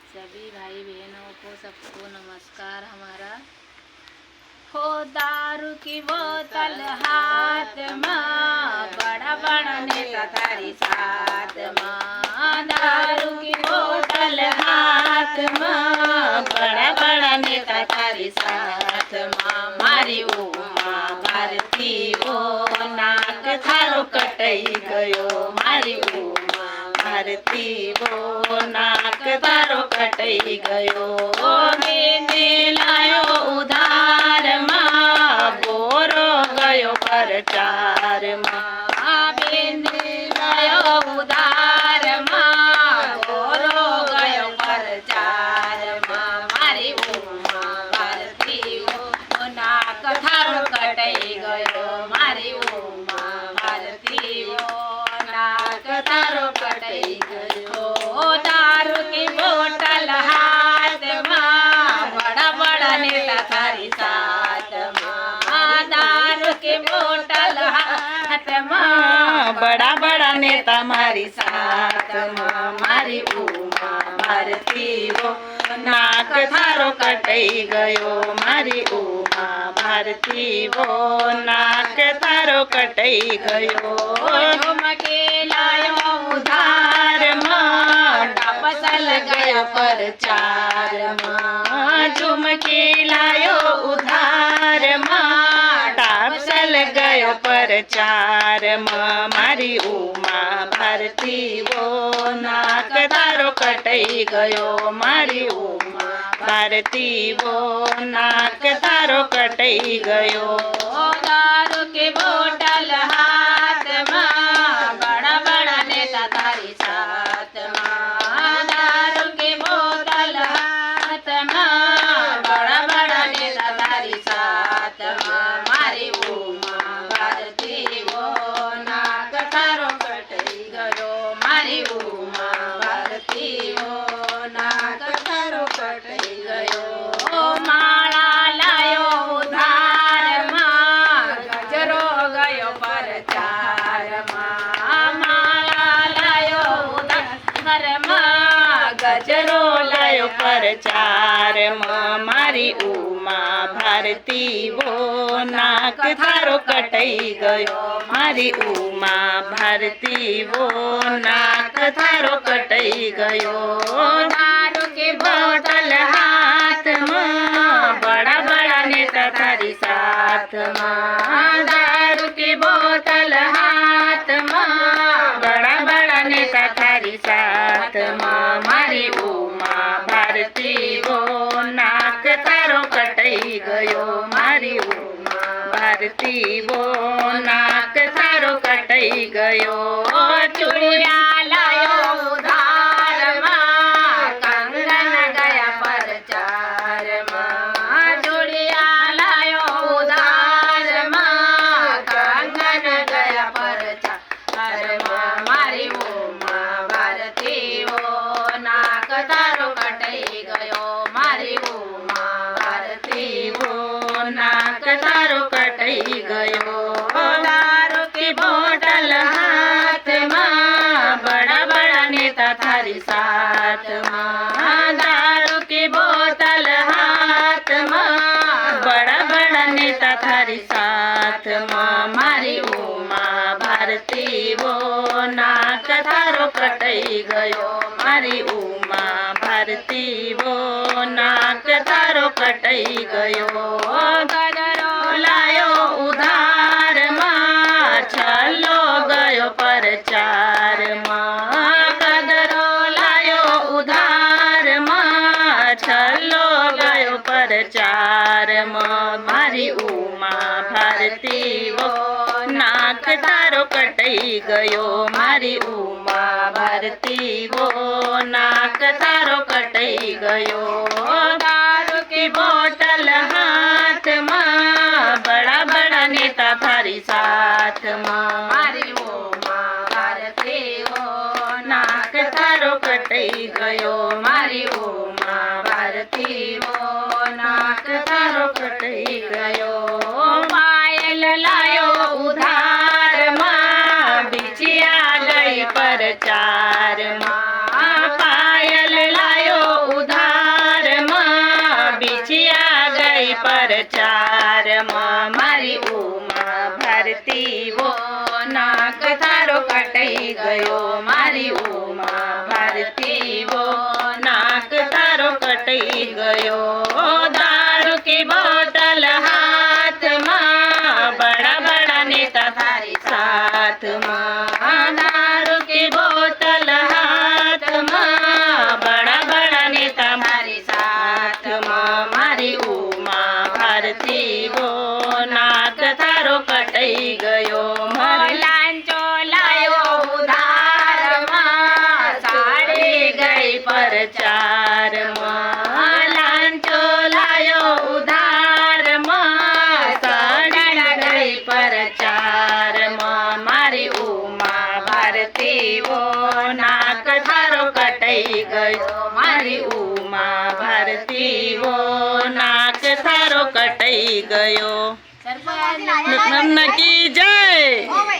सभी भाई बहनों को सबको नमस्कार हमारा। हो दारू की बोतल हाथ में, बड़ा बड़ा नेता थारी साथ में। दारू की बोतल हाथ में, बड़ा बड़ा नेता थारी साथ में। मारी उमा भारती वो नाक थारो कटई गयो। मारी उमा भारती वो नाक तारो कटई गयो। बेने लायो उधार माँ, बोरो गयो प्रचार माँ। बेने लायो उधार माँ, बोरो गयो प्रचार माँ। मारी उमा भारती वो नाक थारो कटई गयो। मारी उमा भारती वो नाक तारो कटई गयो। दारू की बोतल हाथ में, बड़ा बड़ा नेता थारी साथ में। दारू की बोतल हाथ में, बड़ा बड़ा नेता मारी साथ में। मारी उमा भारती वो नाक थारो कटई गयो। मारी उमा भारती वो नाक थारो कटई गयो। झुमके लायो उधार माँ, फसल गयो प्रचार माँ। झुमके लायो उधार माँ, फसल गयो प्रचार माँ। मारी उमा भारती वो नाक तारो कटई गयो। मारी उमा भारती वो नाक तारो कटई गयो। दारू के बोतल हाथ में, बड़ा बड़ा नेता तारी साथ में। दारू के बोतल हाथ में, बड़ा बड़ा नेता तारी साथ में। मारी उमा भारती वो नाक तारो कटई गयो। मारी उमा भारती वो नाक तारो कटई गयो। माला लायो उधार माँ, गजरो गयो प्रचार माँ। माला लायो उधार माँ, गजरो लायो प्रचार माँ। मारी उमा भारती वो नाक थारो कटई गयो। मारी उमा भारती वो नाक थारो कटई गयो। दारू की बोतल हाथ में, बड़ा बड़ा नेता थारी साथ में। दारू की बोतल हाथ में, बड़ा बड़ा नेता थारी साथ में। मारी उमा भारती वो नाक तारो कटई गयो। मारी उमा भारती वो नाक तारो कटई गयो। चूड़िया लायो उधार माँ, कंगन गया प्रचार माँ। चूड़िया लायो उधार माँ, कंगन गया प्रचार माँ। मारी उमा भारती वो नाक तारो कटई गयो। मारी उमा भारती वो नाक तारो कटई गयो। दारू की बोतल हाथ में, बड़ा बड़ा नेता थारी साथ में। दारू की बोतल हाथ में, बड़ा बड़ा नेता थारी साथ में। मारी उमा भारती वो नाक थारो कटई गयो। मारी उमा भारती वो नाक थारो कटई गयो। गजरो लायो उधार माँ, छलो गयो प्रचार माँ। गजरो लायो उधार माँ, छलो गयो प्रचार माँ। मारी उमा भारती वो नाक तारो कटई गयो। मारी उमा भारती वो नाक तारो कटई गयो। दारू की बोतल हाथ में, बड़ा बड़ा नेता थारी साथ में। मारी उमा भारती वो नाक तारो कटई गयो। मारी उमा भारती वो नाक तारो कटई गयो। पायल लायो उधार माँ, बिछिया गई प्रचार माँ। पायल लायो પ્રચારમાં મારી ઉમા ભારતી વો નાક તારો કટાઈ ગયો મારી ઉમા ભારતી વો નાક તારો કટાઈ ગયો દારૂ की बोतल हाथ में बड़ा बड़ा नेता थारी साथ में दारू की बोतल हाथ में बड़ा बड़ा नेता मारी साथ में मारी उमा भारती वो नाक थारो कटाई गयो मारी लांचो लायो उधार में साड़ी गई प्रचार में लांचो लायो उधार में साड़ी गई प्रचार में मारी उमा भारती वो नाक थारो कटाई गयो मारी उमा भारती वो नाक थारो कटाई गयो। की जय।